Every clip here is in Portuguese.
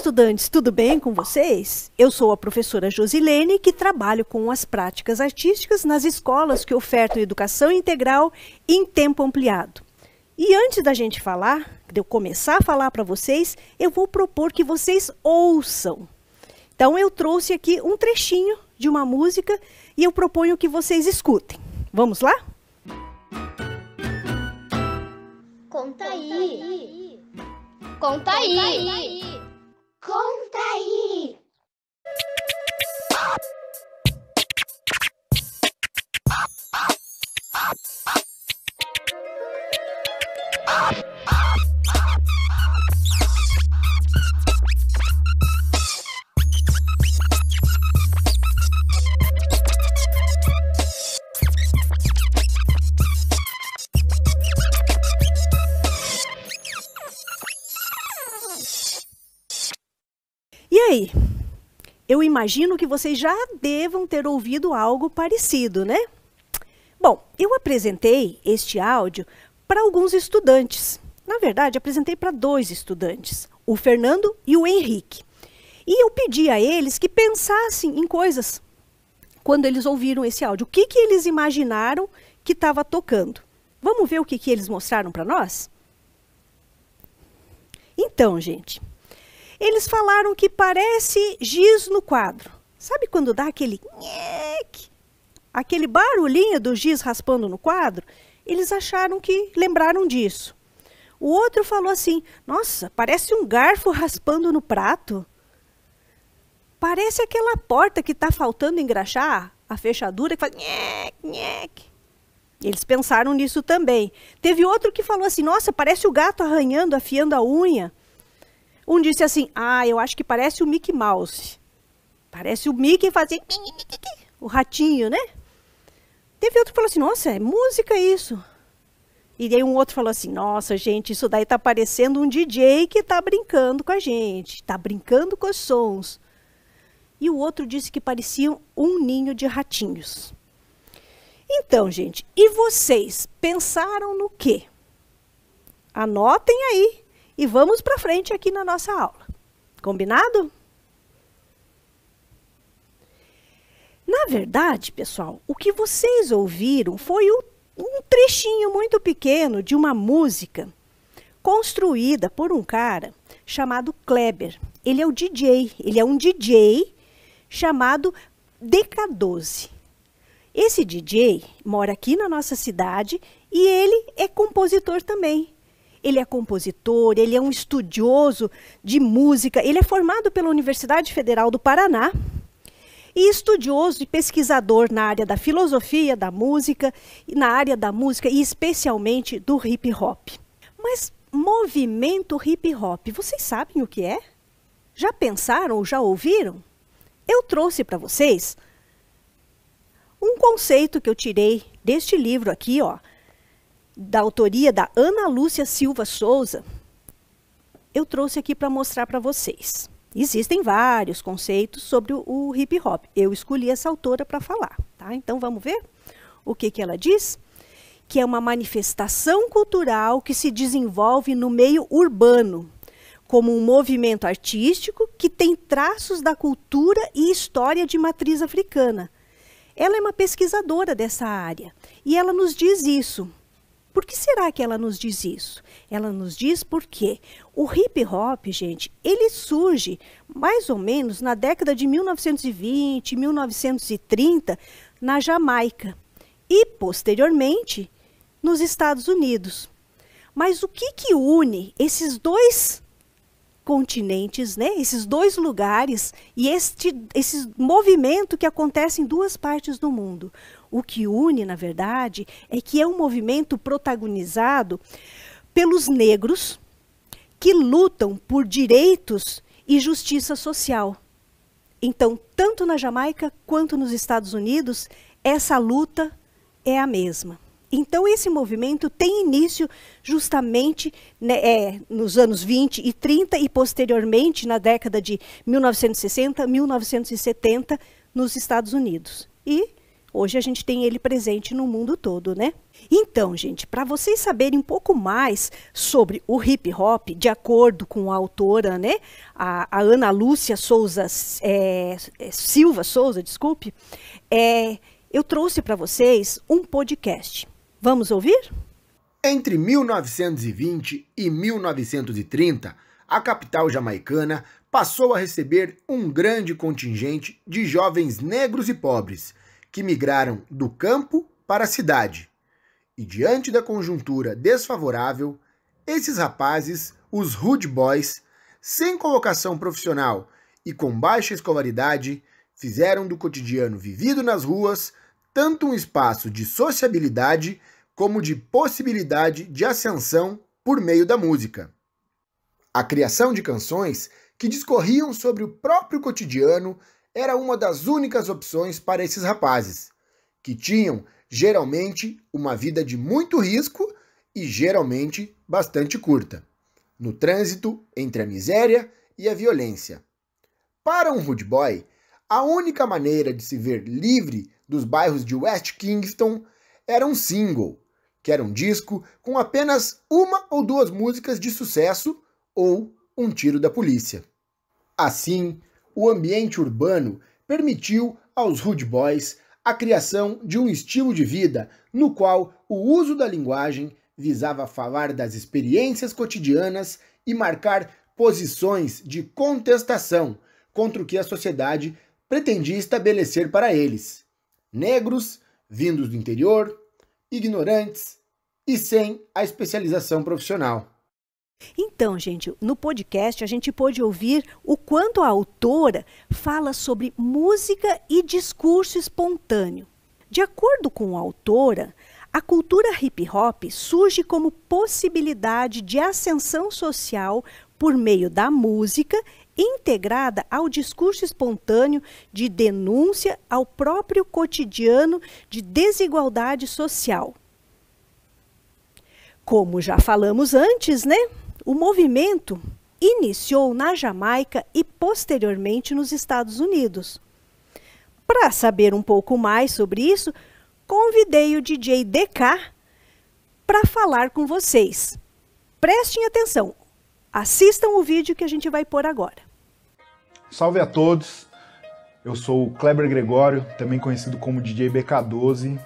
estudantes, tudo bem com vocês? Eu sou a professora Josilene, que trabalho com as práticas artísticas nas escolas que ofertam educação integral em tempo ampliado. E antes da gente falar, de eu começar a falar para vocês, eu vou propor que vocês ouçam. Então eu trouxe aqui um trechinho de uma música e eu proponho que vocês escutem. Vamos lá? Conta aí. Conta aí. Conta aí. E aí? Eu imagino que vocês já devam ter ouvido algo parecido, né? Bom, eu apresentei este áudio para alguns estudantes. Na verdade, apresentei para 2 estudantes, o Fernando e o Henrique. E eu pedi a eles que pensassem em coisas quando eles ouviram esse áudio. O que eles imaginaram que estava tocando? Vamos ver o que eles mostraram para nós? Então, gente, eles falaram que parece giz no quadro. Sabe quando dá aquele nhec, aquele barulhinho do giz raspando no quadro? Eles acharam que lembraram disso. O outro falou assim: nossa, parece um garfo raspando no prato. Parece aquela porta que está faltando engraxar, a fechadura que faz nhec, nhec. Eles pensaram nisso também. Teve outro que falou assim: nossa, parece o gato arranhando, afiando a unha. Um disse assim: ah, eu acho que parece o Mickey Mouse. Parece o Mickey fazendo o ratinho, né? Teve outro que falou assim: nossa, é música isso. E daí um outro falou assim: nossa, gente, isso daí tá parecendo um DJ que tá brincando com a gente. Tá brincando com os sons. E o outro disse que parecia um ninho de ratinhos. Então, gente, e vocês pensaram no quê? Anotem aí. E vamos para frente aqui na nossa aula. Combinado? Na verdade, pessoal, o que vocês ouviram foi um trechinho muito pequeno de uma música construída por um cara chamado Kleber. Ele é o DJ, ele é um DJ chamado DK12. Esse DJ mora aqui na nossa cidade e ele é compositor também. Ele é compositor, ele é um estudioso de música, ele é formado pela Universidade Federal do Paraná e estudioso e pesquisador na área da filosofia, da música, e especialmente do hip hop. Mas movimento hip hop, vocês sabem o que é? Já pensaram ou já ouviram? Eu trouxe para vocês um conceito que eu tirei deste livro aqui, ó, da autoria da Ana Lúcia Silva Souza. Eu trouxe aqui para mostrar para vocês. Existem vários conceitos sobre o hip hop. Eu escolhi essa autora para falar, tá? Então vamos ver o que ela diz? Que é uma manifestação cultural que se desenvolve no meio urbano, como um movimento artístico que tem traços da cultura e história de matriz africana. Ela é uma pesquisadora dessa área e ela nos diz isso. Por que será que ela nos diz isso? Ela nos diz porque o hip hop, gente, ele surge mais ou menos na década de 1920, 1930, na Jamaica e, posteriormente, nos Estados Unidos. Mas o que une esses 2 continentes, né? Esses 2 lugares e esse movimento que acontece em 2 partes do mundo? O que une, na verdade, é que é um movimento protagonizado pelos negros que lutam por direitos e justiça social. Então, tanto na Jamaica quanto nos Estados Unidos, essa luta é a mesma. Então, esse movimento tem início justamente, né, nos anos 20 e 30 e posteriormente na década de 1960, 1970, nos Estados Unidos. E Hoje a gente tem ele presente no mundo todo, né? Então, gente, para vocês saberem um pouco mais sobre o hip hop, de acordo com a autora, né, a Ana Lúcia Silva Souza, desculpe, eu trouxe para vocês um podcast. Vamos ouvir? Entre 1920 e 1930, a capital jamaicana passou a receber um grande contingente de jovens negros e pobres que migraram do campo para a cidade. E diante da conjuntura desfavorável, esses rapazes, os Hood Boys, sem colocação profissional e com baixa escolaridade, fizeram do cotidiano vivido nas ruas tanto um espaço de sociabilidade como de possibilidade de ascensão por meio da música. A criação de canções que discorriam sobre o próprio cotidiano era uma das únicas opções para esses rapazes, que tinham, geralmente, uma vida de muito risco e, geralmente, bastante curta, no trânsito entre a miséria e a violência. Para um Hood Boy, a única maneira de se ver livre dos bairros de West Kingston era um single, que era um disco com apenas uma ou duas músicas de sucesso ou um tiro da polícia. Assim, o ambiente urbano permitiu aos Hood Boys a criação de um estilo de vida no qual o uso da linguagem visava falar das experiências cotidianas e marcar posições de contestação contra o que a sociedade pretendia estabelecer para eles. Negros, vindos do interior, ignorantes e sem a especialização profissional. Então, gente, no podcast a gente pôde ouvir o quanto a autora fala sobre música e discurso espontâneo. De acordo com a autora, a cultura hip hop surge como possibilidade de ascensão social por meio da música integrada ao discurso espontâneo de denúncia ao próprio cotidiano de desigualdade social. Como já falamos antes, né? O movimento iniciou na Jamaica e posteriormente nos Estados Unidos. Para saber um pouco mais sobre isso, convidei o DJ DK para falar com vocês. Prestem atenção, assistam o vídeo que a gente vai pôr agora. Salve a todos, eu sou o Kleber Gregório, também conhecido como DJ BK12.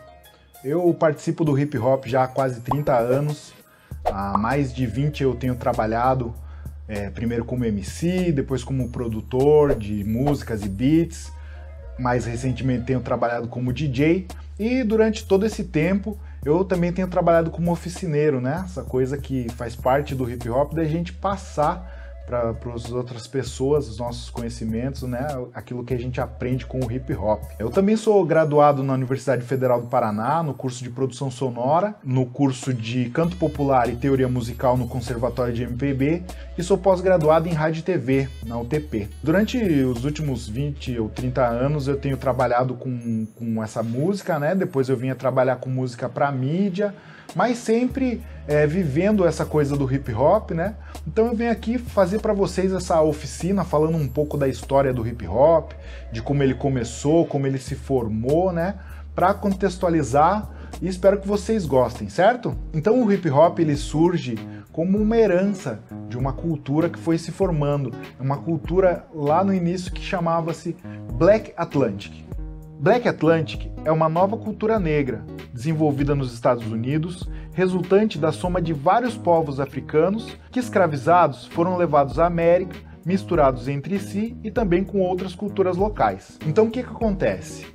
Eu participo do hip hop já há quase 30 anos. Há mais de 20 eu tenho trabalhado, primeiro como MC, depois como produtor de músicas e beats. Mais recentemente tenho trabalhado como DJ e durante todo esse tempo eu também tenho trabalhado como oficineiro, né? Essa coisa que faz parte do hip hop, da gente passar para as outras pessoas os nossos conhecimentos, né? Aquilo que a gente aprende com o hip hop. Eu também sou graduado na Universidade Federal do Paraná, no curso de produção sonora, no curso de canto popular e teoria musical no Conservatório de MPB e sou pós-graduado em rádio e TV, na UTP. Durante os últimos 20 ou 30 anos eu tenho trabalhado com essa música, né? Depois eu vim a trabalhar com música para mídia, mas sempre vivendo essa coisa do hip hop, né? Então eu venho aqui fazer para vocês essa oficina falando um pouco da história do hip hop, de como ele começou, como ele se formou, né? Para contextualizar e espero que vocês gostem, certo? Então o hip hop ele surge como uma herança de uma cultura que foi se formando, uma cultura lá no início que chamava-se Black Atlantic. Black Atlantic é uma nova cultura negra, desenvolvida nos Estados Unidos, resultante da soma de vários povos africanos que, escravizados, foram levados à América, misturados entre si e também com outras culturas locais. Então o que acontece?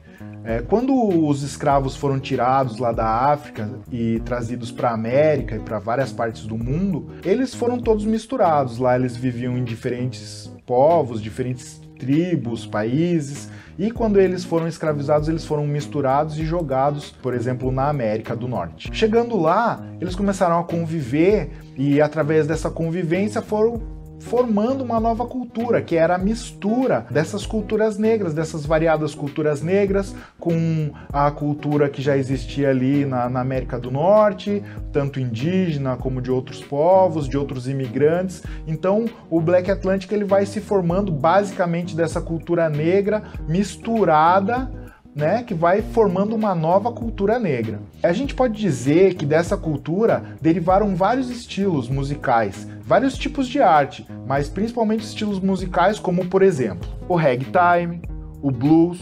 Quando os escravos foram tirados lá da África e trazidos para a América e para várias partes do mundo, eles foram todos misturados. Lá eles viviam em diferentes povos, diferentes tribos, países, e quando eles foram escravizados, eles foram misturados e jogados, por exemplo, na América do Norte. Chegando lá, eles começaram a conviver e através dessa convivência foram formando uma nova cultura, que era a mistura dessas culturas negras, dessas variadas culturas negras, com a cultura que já existia ali na América do Norte, tanto indígena como de outros povos, de outros imigrantes. Então o Black Atlantic ele vai se formando basicamente dessa cultura negra misturada né, que vai formando uma nova cultura negra. A gente pode dizer que dessa cultura derivaram vários estilos musicais, vários tipos de arte, mas principalmente estilos musicais como, por exemplo, o ragtime, o blues,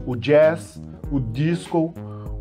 o jazz, o disco,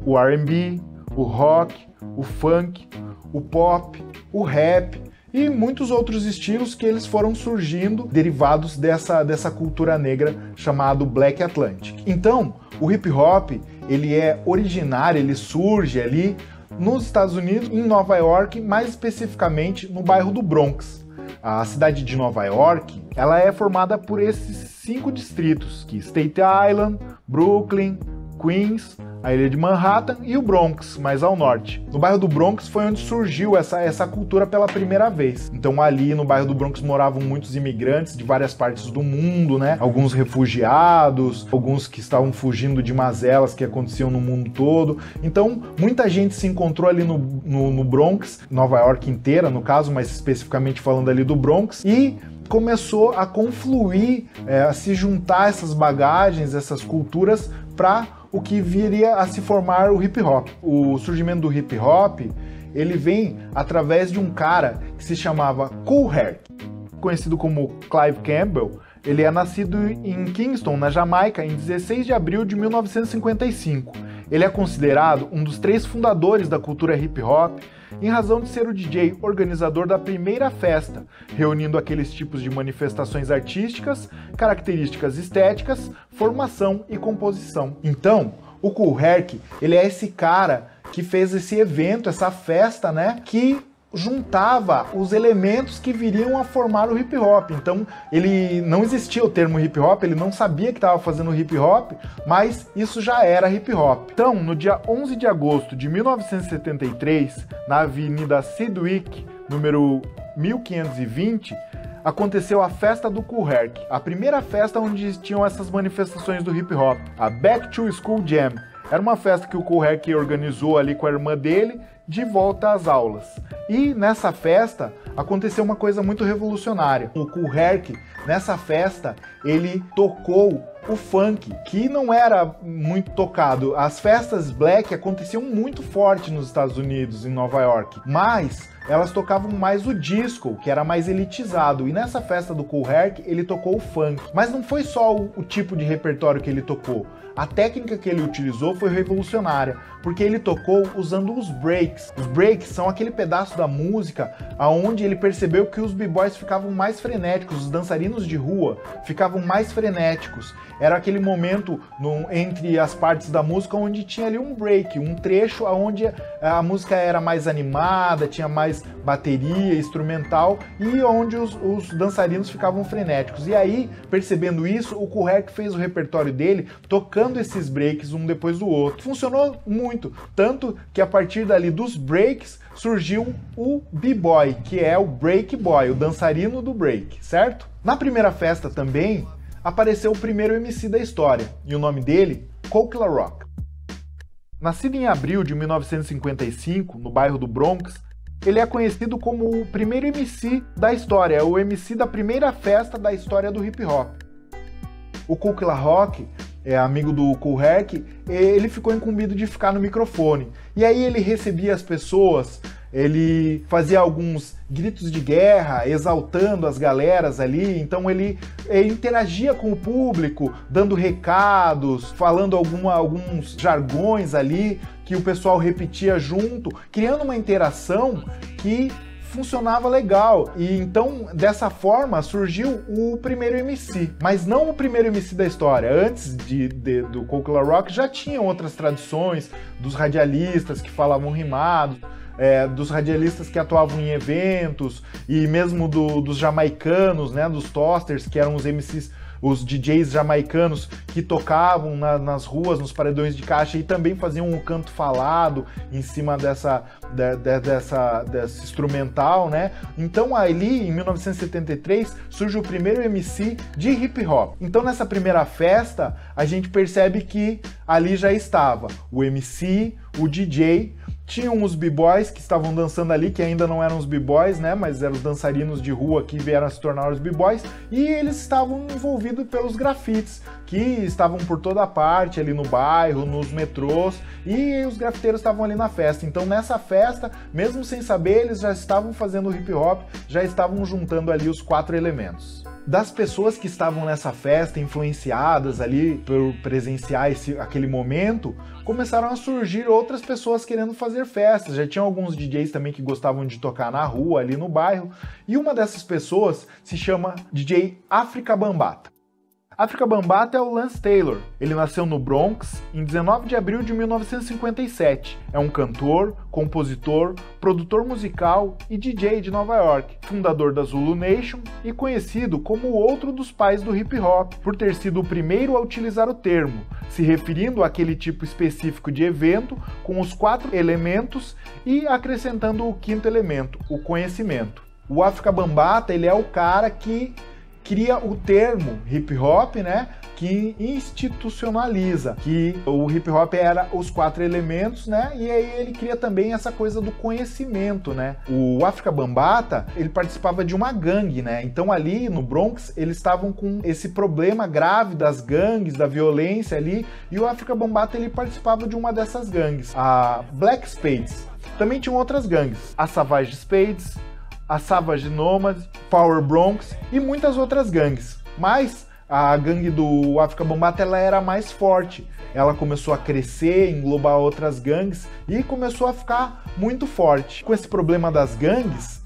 o R&B, o rock, o funk, o pop, o rap e muitos outros estilos que eles foram surgindo derivados dessa cultura negra chamado Black Atlantic. Então, o hip hop, ele é originário, ele surge ali nos Estados Unidos, em Nova York, mais especificamente no bairro do Bronx. A cidade de Nova York, ela é formada por esses 5 distritos, que Staten Island, Brooklyn, Queens, a ilha de Manhattan e o Bronx, mais ao norte. No bairro do Bronx foi onde surgiu essa cultura pela primeira vez. Então ali no bairro do Bronx moravam muitos imigrantes de várias partes do mundo, né? Alguns refugiados, alguns que estavam fugindo de mazelas que aconteciam no mundo todo. Então muita gente se encontrou ali no Bronx, Nova York inteira no caso, mas especificamente falando ali do Bronx, e começou a confluir, a se juntar essas bagagens, essas culturas para o que viria a se formar o hip hop. O surgimento do hip hop, ele vem através de um cara que se chamava Kool Herc, conhecido como Clive Campbell. Ele é nascido em Kingston, na Jamaica, em 16 de abril de 1955. Ele é considerado um dos 3 fundadores da cultura hip hop, em razão de ser o DJ organizador da primeira festa, reunindo aqueles tipos de manifestações artísticas, características estéticas, formação e composição. Então, o Kool Herc, ele é esse cara que fez esse evento, essa festa, né, que juntava os elementos que viriam a formar o hip hop. Então, ele não existia o termo hip hop, ele não sabia que estava fazendo hip hop, mas isso já era hip hop. Então, no dia 11 de agosto de 1973, na Avenida Sedgwick, número 1520, aconteceu a festa do Kool Herc, a primeira festa onde tinham essas manifestações do hip hop, a Back to School Jam. Era uma festa que o Kool Herc organizou ali com a irmã dele, de volta às aulas. E nessa festa aconteceu uma coisa muito revolucionária. O Kool Herc, nessa festa, ele tocou o funk, que não era muito tocado. As festas black aconteciam muito forte nos Estados Unidos, em Nova York, mas elas tocavam mais o disco, que era mais elitizado. E nessa festa do Kool Herc, ele tocou o funk. Mas não foi só o tipo de repertório que ele tocou. A técnica que ele utilizou foi revolucionária, porque ele tocou usando os breaks. Os breaks são aquele pedaço da música onde ele percebeu que os b-boys ficavam mais frenéticos, os dançarinos de rua ficavam mais frenéticos. Era aquele momento entre as partes da música onde tinha ali um break, um trecho onde a música era mais animada, tinha mais bateria, instrumental, e onde os dançarinos ficavam frenéticos. E aí, percebendo isso, o Kool Herc fez o repertório dele tocando esses breaks um depois do outro. Funcionou muito, tanto que a partir dali dos breaks surgiu o b-boy, que é o break boy, o dançarino do break, certo? Na primeira festa também apareceu o primeiro MC da história, e o nome dele, Coke La Rock. Nascido em abril de 1955, no bairro do Bronx, ele é conhecido como o primeiro MC da história, o MC da primeira festa da história do hip hop. O Coke La Rock, amigo do Kool Herc, ele ficou incumbido de ficar no microfone. E aí ele recebia as pessoas, ele fazia alguns gritos de guerra, exaltando as galeras ali, então ele interagia com o público, dando recados, falando alguns jargões ali, que o pessoal repetia junto, criando uma interação que funcionava legal. E então, dessa forma, surgiu o primeiro MC. Mas não o primeiro MC da história. Antes do Coke La Rock já tinham outras tradições dos radialistas que falavam rimado, dos radialistas que atuavam em eventos, e mesmo dos jamaicanos, né, dos toasters, que eram os MCs, os DJs jamaicanos que tocavam nas ruas, nos paredões de caixa, e também faziam um canto falado em cima dessa instrumental, né? Então ali, em 1973, surge o primeiro MC de hip hop. Então nessa primeira festa, a gente percebe que ali já estava o MC, o DJ, Tinham os b-boys que estavam dançando ali, que ainda não eram os b-boys, né, mas eram os dançarinos de rua que vieram a se tornar os b-boys, e eles estavam envolvidos pelos grafites, que estavam por toda parte ali no bairro, nos metrôs, e os grafiteiros estavam ali na festa. Então nessa festa, mesmo sem saber, eles já estavam fazendo hip hop, já estavam juntando ali os 4 elementos. Das pessoas que estavam nessa festa, influenciadas ali por presenciar aquele momento, começaram a surgir outras pessoas querendo fazer festas. Já tinha alguns DJs também que gostavam de tocar na rua, ali no bairro, e uma dessas pessoas se chama DJ Afrika Bambaataa. Afrika Bambaataa é o Lance Taylor. Ele nasceu no Bronx em 19 de abril de 1957. É um cantor, compositor, produtor musical e DJ de Nova York, fundador da Zulu Nation e conhecido como outro dos pais do hip hop, por ter sido o primeiro a utilizar o termo, se referindo àquele tipo específico de evento com os 4 elementos e acrescentando o 5º elemento, o conhecimento. O Afrika Bambaataa, ele é o cara que cria o termo hip hop, né, que institucionaliza, que o hip hop era os 4 elementos, né, e aí ele cria também essa coisa do conhecimento, né. O Afrika Bambaataa, ele participava de uma gangue, né, então ali no Bronx eles estavam com esse problema grave das gangues, da violência ali, e o Afrika Bambaataa ele participava de uma dessas gangues, a Black Spades. Também tinham outras gangues, a Savage Spades, a Savage Nomad, Power Bronx e muitas outras gangues. Mas a gangue do Afrika Bambaataa ela era mais forte. Ela começou a crescer, englobar outras gangues e começou a ficar muito forte. Com esse problema das gangues,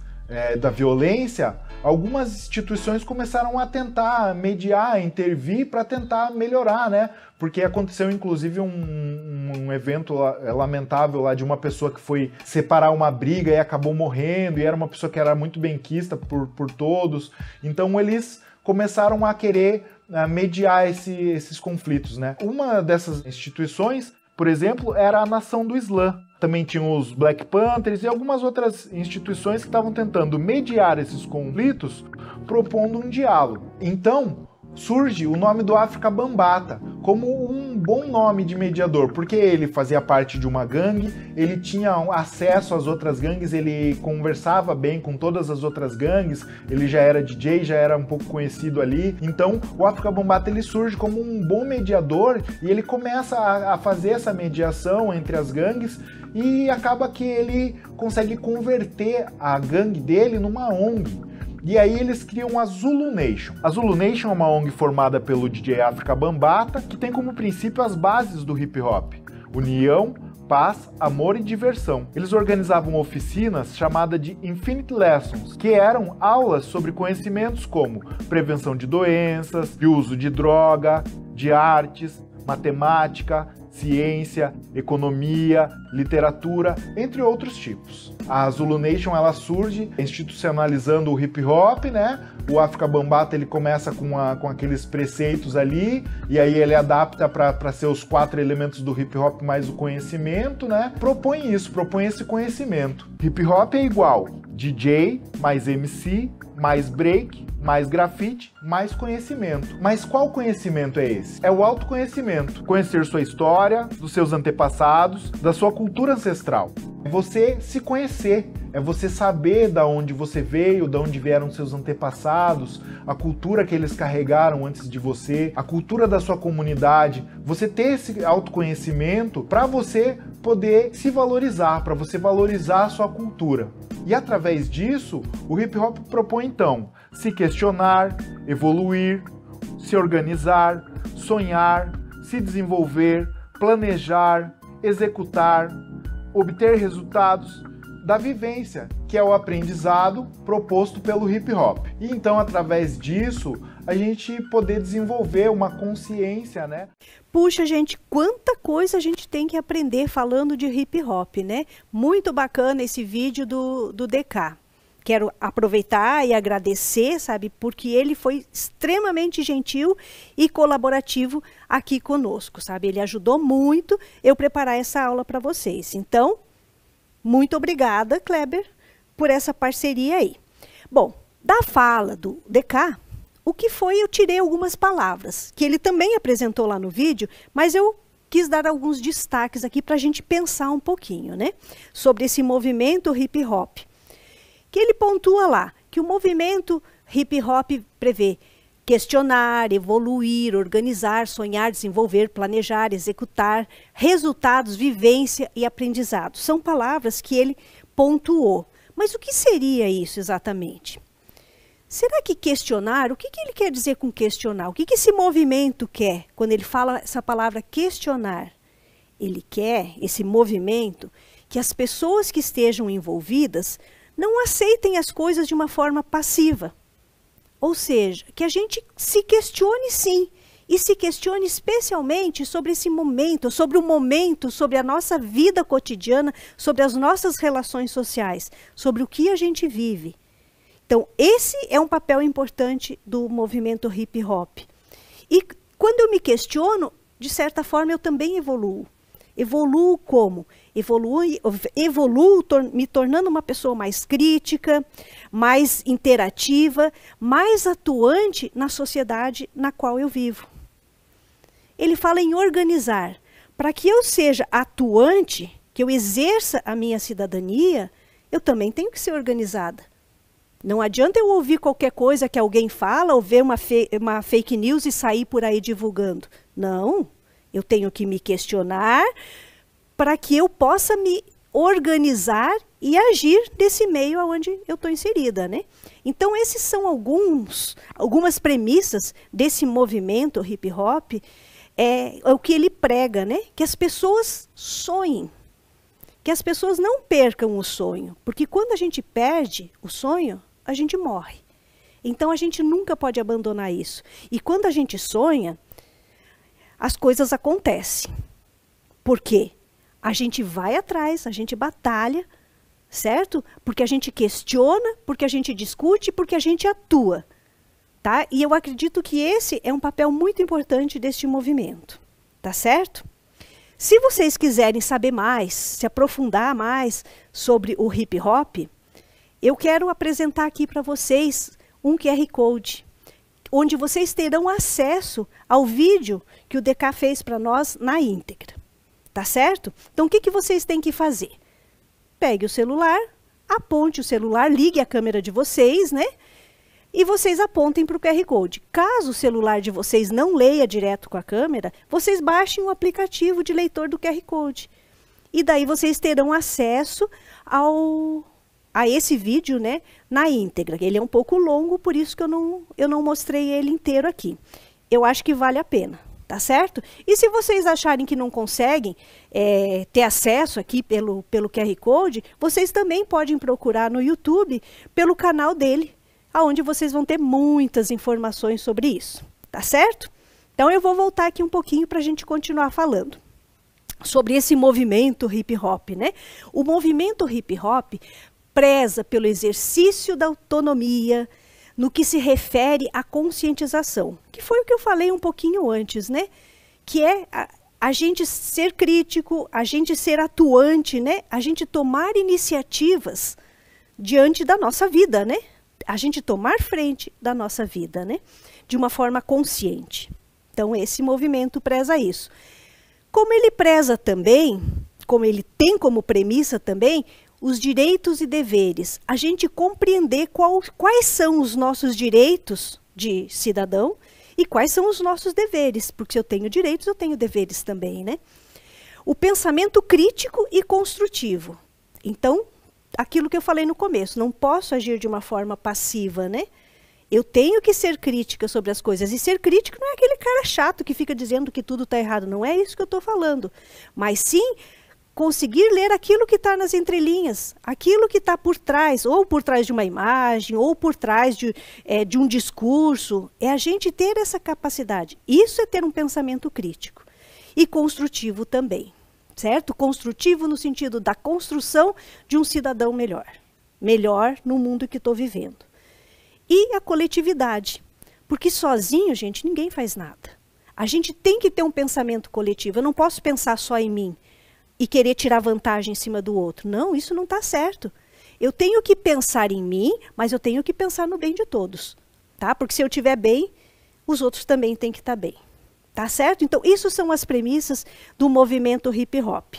da violência, algumas instituições começaram a tentar mediar, intervir para tentar melhorar, né? Porque aconteceu inclusive um evento lamentável lá de uma pessoa que foi separar uma briga e acabou morrendo, e era uma pessoa que era muito benquista por todos. Então eles começaram a querer mediar esses conflitos, né? Uma dessas instituições, por exemplo, era a Nação do Islã. Também tinham os Black Panthers e algumas outras instituições que estavam tentando mediar esses conflitos, propondo um diálogo. Então, surge o nome do Afrika Bambaataa como um bom nome de mediador, porque ele fazia parte de uma gangue, ele tinha acesso às outras gangues, ele conversava bem com todas as outras gangues, ele já era DJ, já era um pouco conhecido ali. Então o Afrika Bambaataa ele surge como um bom mediador e ele começa a fazer essa mediação entre as gangues e acaba que ele consegue converter a gangue dele numa ONG. E aí eles criam a Zulu Nation. A Zulu Nation é uma ONG formada pelo DJ Afrika Bambaataa, que tem como princípio as bases do hip hop: união, paz, amor e diversão. Eles organizavam oficinas chamadas de Infinite Lessons, que eram aulas sobre conhecimentos como prevenção de doenças, de uso de droga, de artes, matemática, ciência, economia, literatura, entre outros tipos. A Zulu Nation ela surge institucionalizando o hip hop, né? O Afrika Bambaataa ele começa com aqueles preceitos ali, e aí ele adapta para ser os 4 elementos do hip hop mais o conhecimento, né? Propõe esse conhecimento. Hip hop é igual DJ mais MC mais break mais grafite, mais conhecimento. Mas qual conhecimento é esse? É o autoconhecimento. Conhecer sua história, dos seus antepassados, da sua cultura ancestral. É você se conhecer, é você saber da onde você veio, da onde vieram seus antepassados, a cultura que eles carregaram antes de você, a cultura da sua comunidade. Você ter esse autoconhecimento para você poder se valorizar, para você valorizar a sua cultura. E através disso, o hip hop propõe então se questionar, evoluir, se organizar, sonhar, se desenvolver, planejar, executar, obter resultados da vivência, que é o aprendizado proposto pelo hip hop. E então, através disso, a gente poder desenvolver uma consciência, né? Puxa, gente, quanta coisa a gente tem que aprender falando de hip hop, né? Muito bacana esse vídeo do DK. Quero aproveitar e agradecer, sabe, porque ele foi extremamente gentil e colaborativo aqui conosco, sabe? Ele ajudou muito eu preparar essa aula para vocês. Então, muito obrigada, Kleber, por essa parceria aí. Bom, da fala do DK, o que foi, eu tirei algumas palavras, que ele também apresentou lá no vídeo, mas eu quis dar alguns destaques aqui para a gente pensar um pouquinho, né? Sobre esse movimento hip hop. Que ele pontua lá que o movimento hip hop prevê questionar, evoluir, organizar, sonhar, desenvolver, planejar, executar, resultados, vivência e aprendizado. São palavras que ele pontuou. Mas o que seria isso exatamente? Será que questionar, o que ele quer dizer com questionar? O que esse movimento quer quando ele fala essa palavra questionar? Ele quer, esse movimento, que as pessoas que estejam envolvidas não aceitem as coisas de uma forma passiva. Ou seja, que a gente se questione sim, e se questione especialmente sobre esse momento, sobre a nossa vida cotidiana, sobre as nossas relações sociais, sobre o que a gente vive. Então, esse é um papel importante do movimento hip hop. E quando eu me questiono, de certa forma, eu também evoluo. Evoluo como? Evoluo me tornando uma pessoa mais crítica, mais interativa, mais atuante na sociedade na qual eu vivo. Ele fala em organizar. Para que eu seja atuante, que eu exerça a minha cidadania, eu também tenho que ser organizada. Não adianta eu ouvir qualquer coisa que alguém fala, ou ver uma fake news e sair por aí divulgando. Não, eu tenho que me questionar para que eu possa me organizar e agir nesse meio onde eu estou inserida, né? Então, esses são algumas premissas desse movimento hip hop, é o que ele prega, né? Que as pessoas sonhem, que as pessoas não percam o sonho, porque quando a gente perde o sonho, a gente morre. Então, a gente nunca pode abandonar isso. E quando a gente sonha, as coisas acontecem. Por quê? A gente vai atrás, a gente batalha, certo? Porque a gente questiona, porque a gente discute, porque a gente atua. Tá? E eu acredito que esse é um papel muito importante deste movimento. Tá certo? Se vocês quiserem saber mais, se aprofundar mais sobre o hip hop, eu quero apresentar aqui para vocês um QR Code, onde vocês terão acesso ao vídeo que o DK fez para nós na íntegra. Tá certo? Então, o que vocês têm que fazer? Pegue o celular, aponte o celular, ligue a câmera de vocês, né? E vocês apontem para o QR Code. Caso o celular de vocês não leia direto com a câmera, vocês baixem o aplicativo de leitor do QR Code. E daí vocês terão acesso a esse vídeo, né, na íntegra. Ele é um pouco longo, por isso que eu não mostrei ele inteiro aqui. Eu acho que vale a pena, tá certo? E se vocês acharem que não conseguem ter acesso aqui pelo QR Code, vocês também podem procurar no YouTube pelo canal dele, onde vocês vão ter muitas informações sobre isso, tá certo? Então eu vou voltar aqui um pouquinho para a gente continuar falando sobre esse movimento hip hop, né? O movimento hip hop preza pelo exercício da autonomia no que se refere à conscientização, que foi o que eu falei um pouquinho antes, né? Que é a gente ser crítico, a gente ser atuante, né? A gente tomar iniciativas diante da nossa vida, né? A gente tomar frente da nossa vida, né? De uma forma consciente. Então, esse movimento preza isso. Como ele preza também, como ele tem como premissa também, os direitos e deveres. A gente compreender quais são os nossos direitos de cidadão e quais são os nossos deveres. Porque se eu tenho direitos, eu tenho deveres também, né? O pensamento crítico e construtivo. Então, aquilo que eu falei no começo, não posso agir de uma forma passiva, né? Eu tenho que ser crítica sobre as coisas. E ser crítico não é aquele cara chato que fica dizendo que tudo está errado. Não é isso que eu estou falando. Mas sim conseguir ler aquilo que está nas entrelinhas, aquilo que está por trás, ou por trás de uma imagem, ou por trás de um discurso. É a gente ter essa capacidade. Isso é ter um pensamento crítico. E construtivo também. Certo? Construtivo no sentido da construção de um cidadão melhor. Melhor no mundo que estou vivendo. E a coletividade. Porque sozinho, gente, ninguém faz nada. A gente tem que ter um pensamento coletivo. Eu não posso pensar só em mim e querer tirar vantagem em cima do outro. Não, isso não está certo. Eu tenho que pensar em mim, mas eu tenho que pensar no bem de todos. Tá? Porque se eu estiver bem, os outros também têm que estar bem. Tá certo? Então, isso são as premissas do movimento hip hop.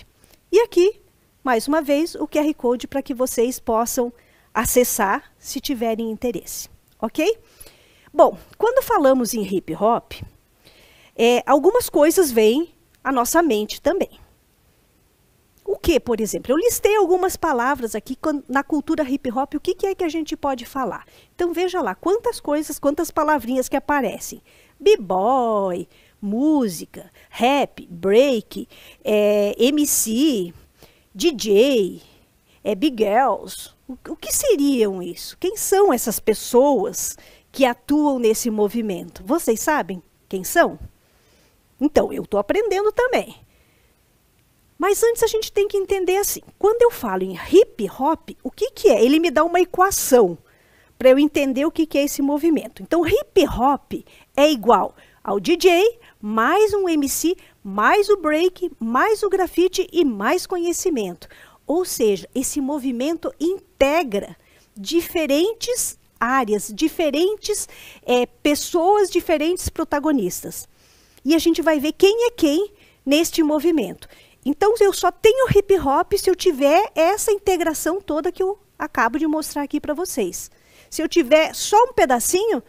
E aqui, mais uma vez, o QR Code para que vocês possam acessar se tiverem interesse, ok? Bom, quando falamos em hip hop, algumas coisas vêm à nossa mente também. O que, por exemplo? Eu listei algumas palavras aqui na cultura hip hop, o que é que a gente pode falar? Então veja lá, quantas coisas, quantas palavrinhas que aparecem. B-boy, música, rap, break, MC, DJ, big girls. O que seriam isso? Quem são essas pessoas que atuam nesse movimento? Vocês sabem quem são? Então, eu estou aprendendo também. Mas antes a gente tem que entender assim, quando eu falo em hip hop, o que é? Ele me dá uma equação para eu entender o que é esse movimento. Então, hip hop é igual ao DJ, mais um MC, mais o break, mais o grafite e mais conhecimento. Ou seja, esse movimento integra diferentes áreas, diferentes pessoas, diferentes protagonistas. E a gente vai ver quem é quem neste movimento. Então, eu só tenho hip hop se eu tiver essa integração toda que eu acabo de mostrar aqui para vocês. Se eu tiver só um pedacinho,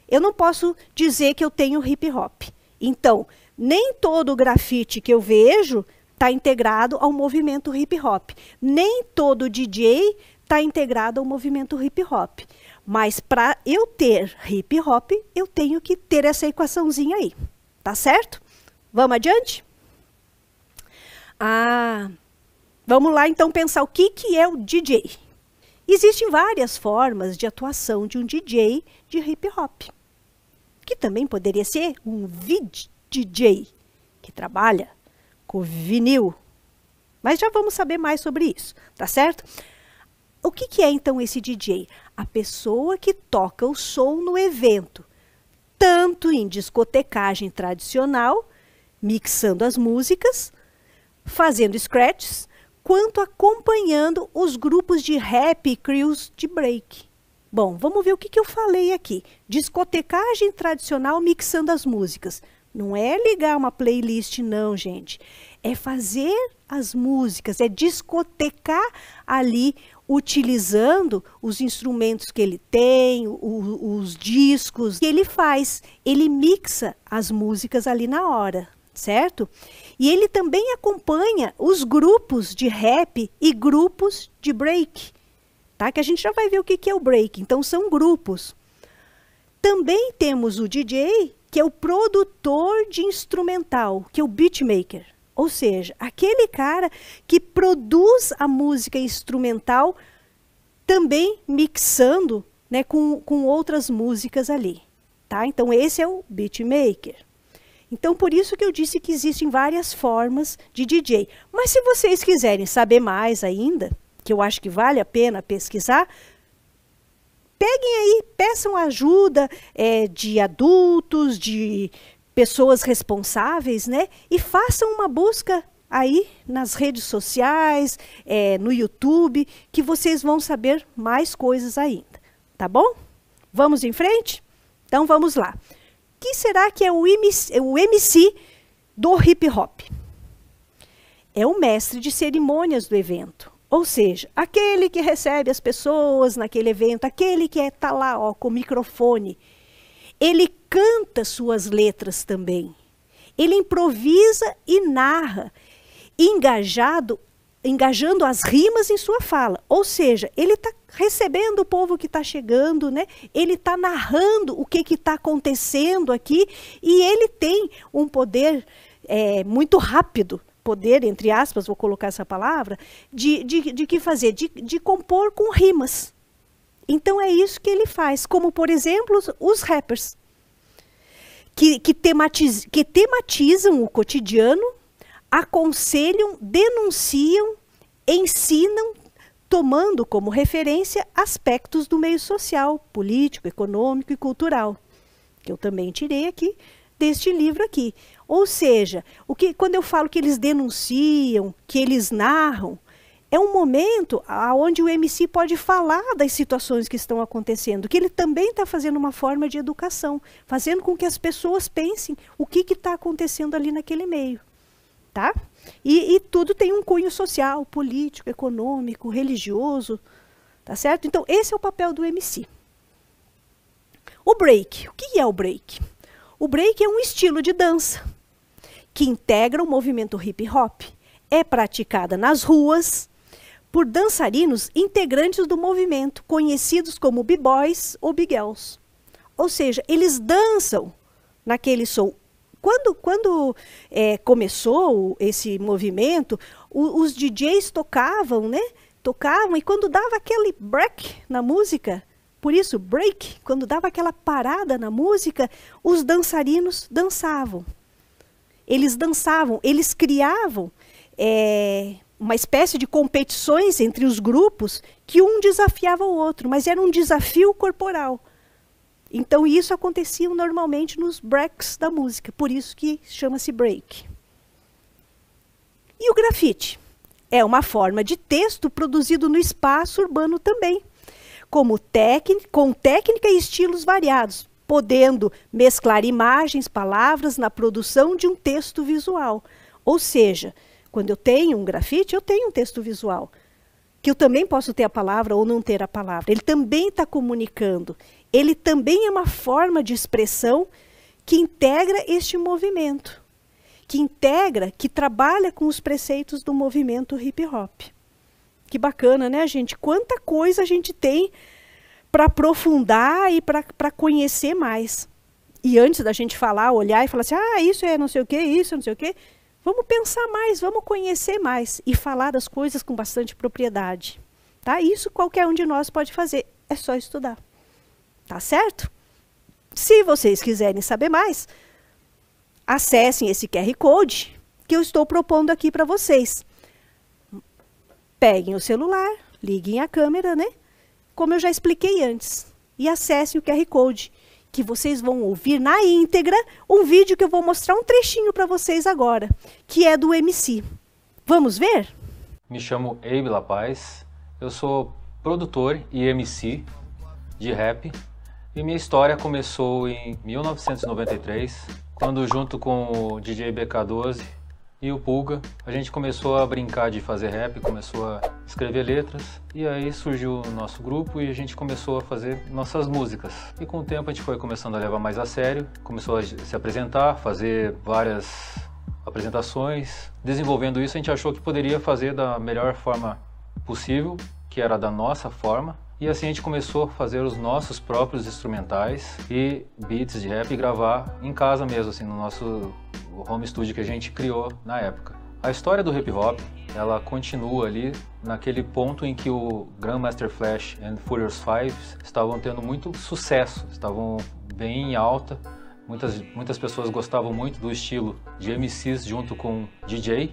eu não posso dizer que eu tenho hip hop. Então, nem todo o grafite que eu vejo está integrado ao movimento hip hop. Nem todo DJ está integrado ao movimento hip hop. Mas para eu ter hip hop, eu tenho que ter essa equaçãozinha aí. Tá certo? Vamos adiante? Vamos lá então pensar o que é o DJ. Existem várias formas de atuação de um DJ de hip hop, que também poderia ser um VDJ, que trabalha com vinil. Mas já vamos saber mais sobre isso, tá certo? O que é então esse DJ? A pessoa que toca o som no evento, tanto em discotecagem tradicional, mixando as músicas, fazendo scratches, quanto acompanhando os grupos de rap e crews de break. Bom, vamos ver o que eu falei aqui. Discotecagem tradicional mixando as músicas. Não é ligar uma playlist, não, gente. É fazer as músicas, é discotecar ali, utilizando os instrumentos que ele tem, os discos que ele faz. Ele mixa as músicas ali na hora, certo? E ele também acompanha os grupos de rap e grupos de break, tá? Que a gente já vai ver o que é o break. Então, são grupos. Também temos o DJ, que é o produtor de instrumental, que é o beatmaker. Ou seja, aquele cara que produz a música instrumental, também mixando, né, com outras músicas ali, tá? Então, esse é o beatmaker. Então, por isso que eu disse que existem várias formas de DJ. Mas se vocês quiserem saber mais ainda, que eu acho que vale a pena pesquisar, peguem aí, peçam ajuda de adultos, de pessoas responsáveis, né? E façam uma busca aí nas redes sociais, no YouTube, que vocês vão saber mais coisas ainda, tá bom? Vamos em frente? Então, vamos lá. Que será que é o MC do hip hop? É o mestre de cerimônias do evento. Ou seja, aquele que recebe as pessoas naquele evento, aquele que está lá com o microfone. Ele canta suas letras também. Ele improvisa e narra, engajando as rimas em sua fala. Ou seja, ele está recebendo o povo que está chegando, né? Ele está narrando o que está acontecendo aqui, e ele tem um poder muito rápido, poder, entre aspas, vou colocar essa palavra, de que fazer? De compor com rimas. Então é isso que ele faz, como por exemplo os rappers, que tematizam o cotidiano, aconselham, denunciam, ensinam, tomando como referência aspectos do meio social, político, econômico e cultural, que eu também tirei aqui deste livro aqui. Ou seja, quando eu falo que eles denunciam, que eles narram, é um momento onde o MC pode falar das situações que estão acontecendo, que ele também está fazendo uma forma de educação, fazendo com que as pessoas pensem o que está acontecendo ali naquele meio. Tá? E tudo tem um cunho social, político, econômico, religioso. Tá certo? Então, esse é o papel do MC. O break. O que é o break? O break é um estilo de dança que integra o movimento hip hop. É praticada nas ruas por dançarinos integrantes do movimento, conhecidos como b-boys ou b-girls. Ou seja, eles dançam naquele som. Quando começou esse movimento, os DJs tocavam, né? Tocavam, e quando dava aquele break na música, por isso break, quando dava aquela parada na música, os dançarinos dançavam. Eles dançavam, eles criavam uma espécie de competições entre os grupos que um desafiava o outro, mas era um desafio corporal. Então isso acontecia normalmente nos breaks da música, por isso que chama-se break. E o grafite? É uma forma de texto produzido no espaço urbano também, com técnica e estilos variados, podendo mesclar imagens, palavras na produção de um texto visual. Ou seja, quando eu tenho um grafite, eu tenho um texto visual, que eu também posso ter a palavra ou não ter a palavra. Ele também está comunicando. Ele também é uma forma de expressão que integra este movimento, que trabalha com os preceitos do movimento hip hop. Que bacana, né, gente? Quanta coisa a gente tem para aprofundar e para conhecer mais. E antes da gente falar, olhar e falar assim, isso é não sei o quê, isso é não sei o quê, vamos pensar mais, vamos conhecer mais e falar das coisas com bastante propriedade. Tá? Isso qualquer um de nós pode fazer, é só estudar. Tá certo? Se vocês quiserem saber mais, acessem esse QR Code que eu estou propondo aqui para vocês. Peguem o celular, liguem a câmera, né? Como eu já expliquei antes. E acessem o QR Code, que vocês vão ouvir na íntegra um vídeo que eu vou mostrar um trechinho para vocês agora, que é do MC. Vamos ver? Me chamo Abe Lapaz, eu sou produtor e MC de rap. E minha história começou em 1993, quando junto com o DJ BK12 e o Pulga, a gente começou a brincar de fazer rap, começou a escrever letras, e aí surgiu o nosso grupo e a gente começou a fazer nossas músicas. E com o tempo a gente foi começando a levar mais a sério, começou a se apresentar, fazer várias apresentações. Desenvolvendo isso, a gente achou que poderia fazer da melhor forma possível, que era da nossa forma. E assim a gente começou a fazer os nossos próprios instrumentais e beats de rap e gravar em casa mesmo, assim, no nosso home studio que a gente criou na época. A história do hip hop, ela continua ali naquele ponto em que o Grandmaster Flash e Furious Five estavam tendo muito sucesso, estavam bem em alta. Muitas pessoas gostavam muito do estilo de MCs junto com DJ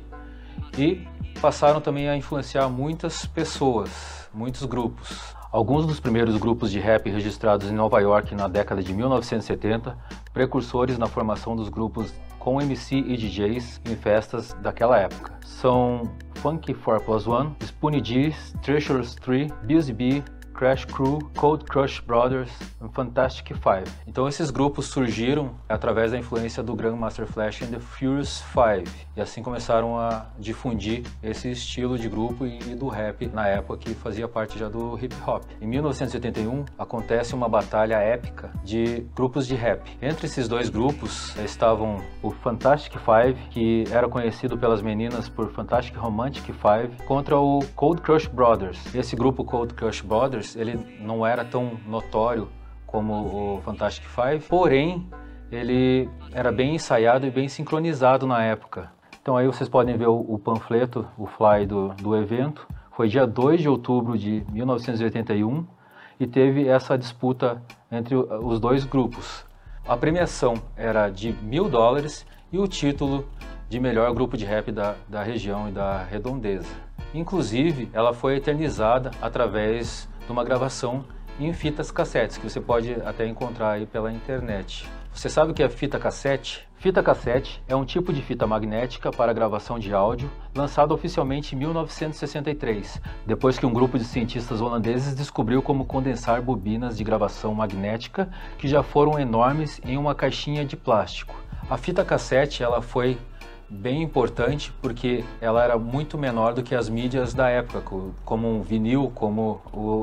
e passaram também a influenciar muitas pessoas, muitos grupos. Alguns dos primeiros grupos de rap registrados em Nova York na década de 1970, precursores na formação dos grupos com MC e DJs em festas daquela época, são Funky 4+1, Spoonie D, Treasures 3, Busy Bee, Crash Crew, Cold Crush Brothers e Fantastic Five. Então esses grupos surgiram através da influência do Grandmaster Flash e The Furious Five, e assim começaram a difundir esse estilo de grupo e do rap na época, que fazia parte já do hip hop. Em 1981 acontece uma batalha épica de grupos de rap. Entre esses dois grupos estavam o Fantastic Five, que era conhecido pelas meninas por Fantastic Romantic Five, contra o Cold Crush Brothers. Esse grupo Cold Crush Brothers, ele não era tão notório como o Fantastic Five, porém ele era bem ensaiado e bem sincronizado na época. Então aí vocês podem ver o panfleto, o fly do evento. Foi dia 2 de outubro de 1981 e teve essa disputa entre os dois grupos. A premiação era de $1.000 e o título de melhor grupo de rap da região e da redondeza. Inclusive, ela foi eternizada através de uma gravação em fitas cassetes, que você pode até encontrar aí pela internet. Você sabe o que é fita cassete? Fita cassete é um tipo de fita magnética para gravação de áudio, lançado oficialmente em 1963, depois que um grupo de cientistas holandeses descobriu como condensar bobinas de gravação magnética que já foram enormes em uma caixinha de plástico. A fita cassete ela foi bem importante porque ela era muito menor do que as mídias da época, como um vinil, como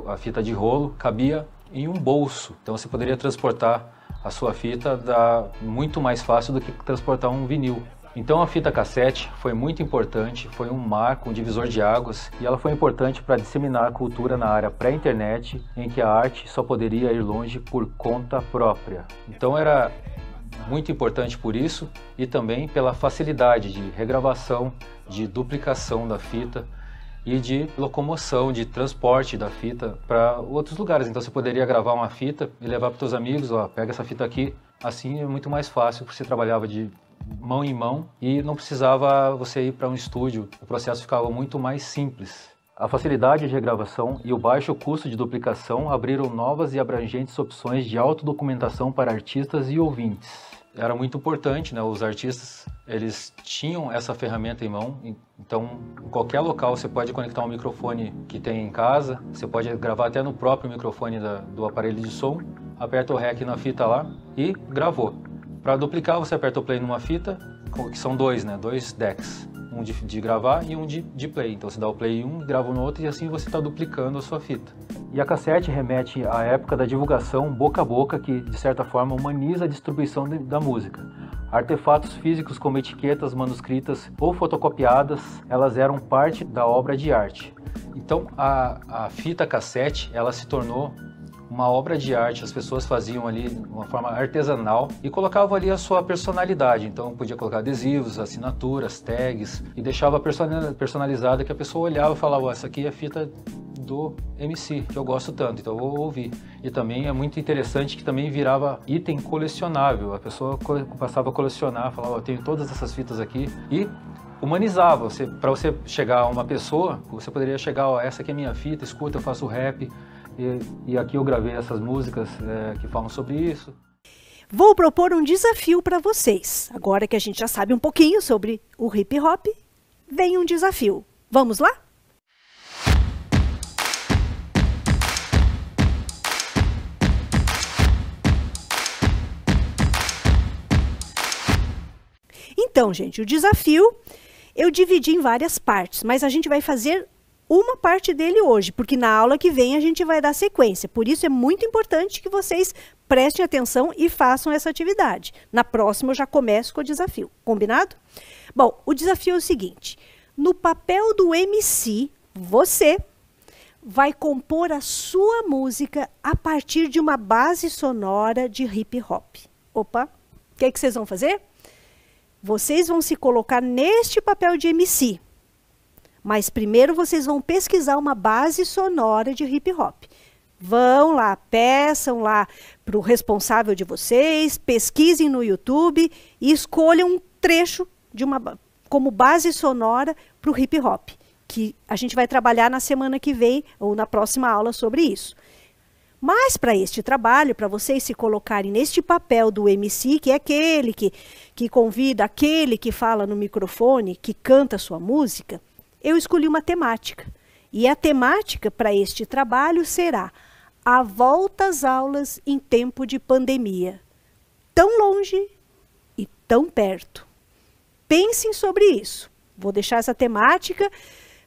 a fita de rolo, cabia em um bolso, então você poderia transportar a sua fita muito mais fácil do que transportar um vinil. Então a fita cassete foi muito importante, foi um marco, um divisor de águas, e ela foi importante para disseminar a cultura na área pré-internet, em que a arte só poderia ir longe por conta própria. Então era muito importante por isso e também pela facilidade de regravação, de duplicação da fita e de locomoção, de transporte da fita para outros lugares. Então você poderia gravar uma fita e levar para os seus amigos, ó, pega essa fita aqui. Assim é muito mais fácil, porque você trabalhava de mão em mão e não precisava você ir para um estúdio. O processo ficava muito mais simples. A facilidade de regravação e o baixo custo de duplicação abriram novas e abrangentes opções de autodocumentação para artistas e ouvintes. Era muito importante, né? Os artistas, eles tinham essa ferramenta em mão, então em qualquer local você pode conectar um microfone que tem em casa, você pode gravar até no próprio microfone do aparelho de som, aperta o REC na fita lá e gravou. Para duplicar você aperta o play numa fita, que são dois, né? Dois decks, um de gravar e um de play. Então você dá o play em um, grava no outro e assim você está duplicando a sua fita. E a cassete remete à época da divulgação boca a boca que, de certa forma, humaniza a distribuição da música. Artefatos físicos como etiquetas manuscritas ou fotocopiadas, elas eram parte da obra de arte. Então a fita cassete, ela se tornou uma obra de arte, as pessoas faziam ali de uma forma artesanal e colocavam ali a sua personalidade, então podia colocar adesivos, assinaturas, tags e deixava personalizada que a pessoa olhava e falava, essa aqui é a fita do MC, que eu gosto tanto, então eu vou ouvir. E também é muito interessante que também virava item colecionável, a pessoa passava a colecionar, falava, eu tenho todas essas fitas aqui e humanizava. Para você chegar a uma pessoa, você poderia chegar, ó, essa aqui é minha fita, escuta, eu faço rap, e aqui eu gravei essas músicas que falam sobre isso. Vou propor um desafio para vocês. Agora que a gente já sabe um pouquinho sobre o hip hop, vem um desafio. Vamos lá? Então, gente, o desafio eu dividi em várias partes, mas a gente vai fazer uma parte dele hoje, porque na aula que vem a gente vai dar sequência. Por isso é muito importante que vocês prestem atenção e façam essa atividade. Na próxima eu já começo com o desafio. Combinado? Bom, o desafio é o seguinte. No papel do MC, você vai compor a sua música a partir de uma base sonora de hip hop. Opa, o que vocês vão fazer? Vocês vão se colocar neste papel de MC. Mas primeiro vocês vão pesquisar uma base sonora de hip hop. Vão lá, peçam lá para o responsável de vocês, pesquisem no YouTube e escolham um trecho como base sonora para o hip hop, que a gente vai trabalhar na semana que vem ou na próxima aula sobre isso. Mas para este trabalho, para vocês se colocarem neste papel do MC, que é aquele que convida, aquele que fala no microfone, que canta a sua música, eu escolhi uma temática. E a temática para este trabalho será a volta às aulas em tempo de pandemia. Tão longe e tão perto. Pensem sobre isso. Vou deixar essa temática,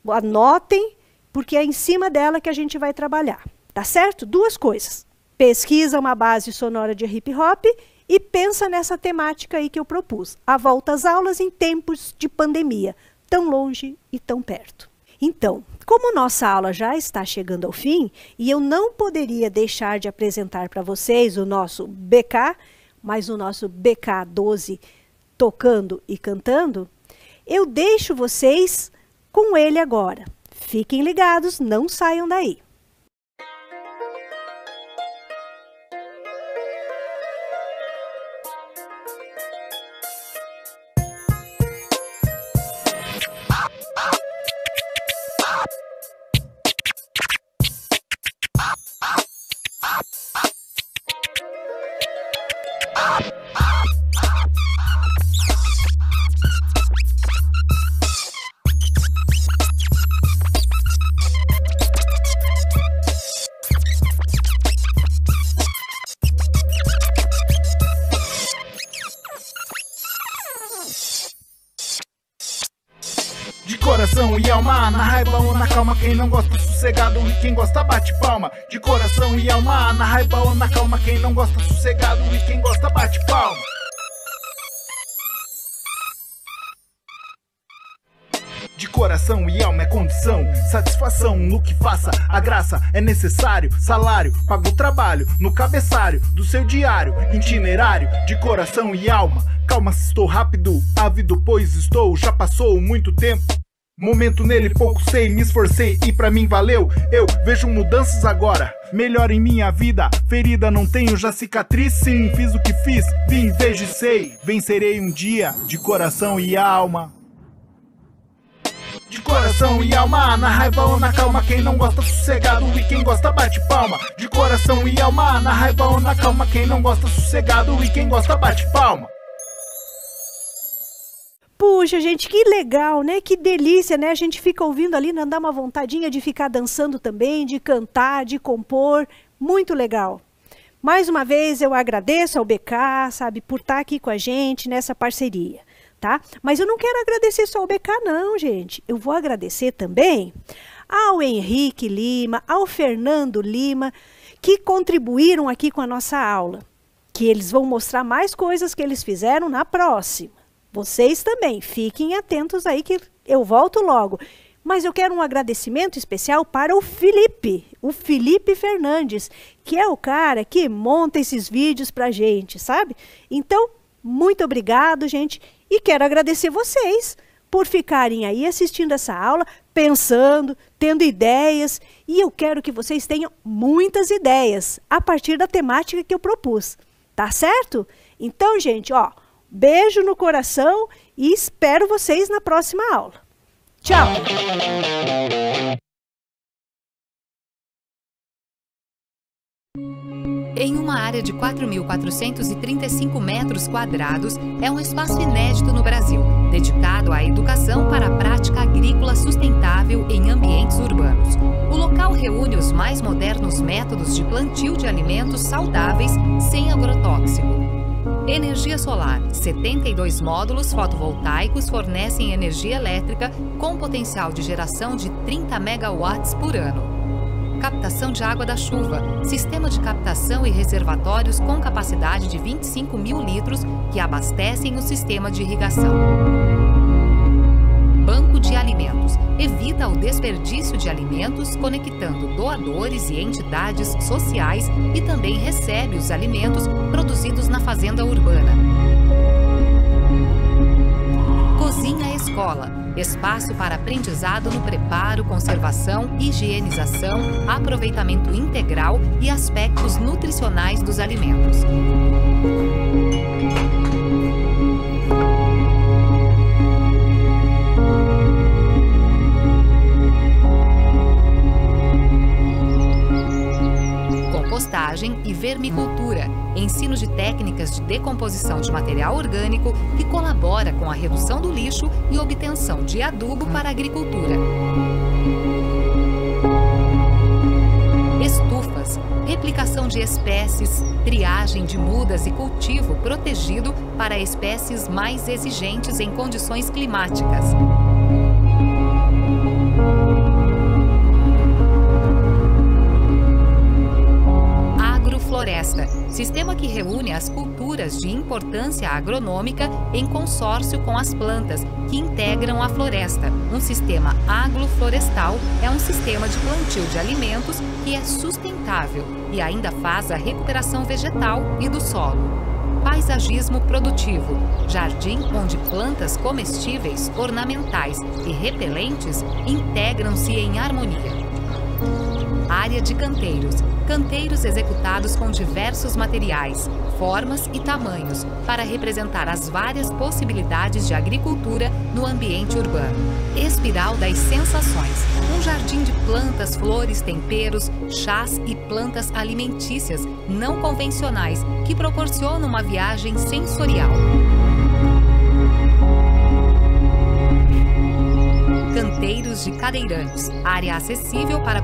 anotem, porque é em cima dela que a gente vai trabalhar. Tá certo? Duas coisas. Pesquisa uma base sonora de hip hop e pensa nessa temática aí que eu propus. A volta às aulas em tempos de pandemia. Tão longe e tão perto. Então, como nossa aula já está chegando ao fim, e eu não poderia deixar de apresentar para vocês o nosso BK, mas o nosso BK12 tocando e cantando, eu deixo vocês com ele agora. Fiquem ligados, não saiam daí. coração e alma, na raiva ou na calma, quem não gosta sossegado e quem gosta bate palma. De coração e alma, na raiva ou na calma, quem não gosta sossegado e quem gosta bate palma. De coração e alma é condição, satisfação no que faça, a graça é necessário, salário, paga o trabalho, no cabeçalho do seu diário, itinerário, de coração e alma. Calma se estou rápido, ávido pois estou, já passou muito tempo. Momento nele pouco sei, me esforcei e pra mim valeu. Eu vejo mudanças agora, melhor em minha vida. Ferida não tenho, já cicatriz sim, fiz o que fiz, vim, vejo e sei. Vencerei um dia, de coração e alma. De coração e alma, na raiva ou na calma, quem não gosta sossegado e quem gosta bate palma. De coração e alma, na raiva ou na calma, quem não gosta sossegado e quem gosta bate palma. Puxa, gente, que legal, né? Que delícia, né? A gente fica ouvindo ali, não dá uma vontadinha de ficar dançando também, de cantar, de compor. Muito legal. Mais uma vez eu agradeço ao BK, sabe, por estar aqui com a gente nessa parceria. Tá? Mas eu não quero agradecer só ao BK não, gente. Eu vou agradecer também ao Henrique Lima, ao Fernando Lima, que contribuíram aqui com a nossa aula. Que eles vão mostrar mais coisas que eles fizeram na próxima. Vocês também, fiquem atentos aí que eu volto logo. Mas eu quero um agradecimento especial para o Felipe Fernandes, que é o cara que monta esses vídeos pra gente, sabe? Então, muito obrigado, gente. E quero agradecer vocês por ficarem aí assistindo essa aula, pensando, tendo ideias. E eu quero que vocês tenham muitas ideias a partir da temática que eu propus. Tá certo? Então, gente, ó, beijo no coração e espero vocês na próxima aula. Tchau! Em uma área de 4.435 metros quadrados, é um espaço inédito no Brasil, dedicado à educação para a prática agrícola sustentável em ambientes urbanos. O local reúne os mais modernos métodos de plantio de alimentos saudáveis sem agrotóxico. Energia solar. 72 módulos fotovoltaicos fornecem energia elétrica com potencial de geração de 30 megawatts por ano. Captação de água da chuva, sistema de captação e reservatórios com capacidade de 25 mil litros que abastecem o sistema de irrigação. Banco de alimentos, evita o desperdício de alimentos conectando doadores e entidades sociais e também recebe os alimentos produzidos na fazenda urbana. Cozinha Escola. Espaço para aprendizado no preparo, conservação, higienização, aproveitamento integral e aspectos nutricionais dos alimentos. Compostagem e vermicultura. Ensino de técnicas de decomposição de material orgânico que colabora com a redução do lixo e obtenção de adubo para a agricultura. Estufas, replicação de espécies, triagem de mudas e cultivo protegido para espécies mais exigentes em condições climáticas. Agrofloresta, sistema que reúne as culturas de importância agronômica em consórcio com as plantas que integram a floresta. Um sistema agroflorestal é um sistema de plantio de alimentos que é sustentável e ainda faz a recuperação vegetal e do solo. Paisagismo produtivo, jardim onde plantas comestíveis, ornamentais e repelentes integram-se em harmonia. Área de canteiros. Canteiros executados com diversos materiais, formas e tamanhos para representar as várias possibilidades de agricultura no ambiente urbano. Espiral das sensações. Um jardim de plantas, flores, temperos, chás e plantas alimentícias não convencionais que proporcionam uma viagem sensorial. Canteiros de cadeirantes. Área acessível para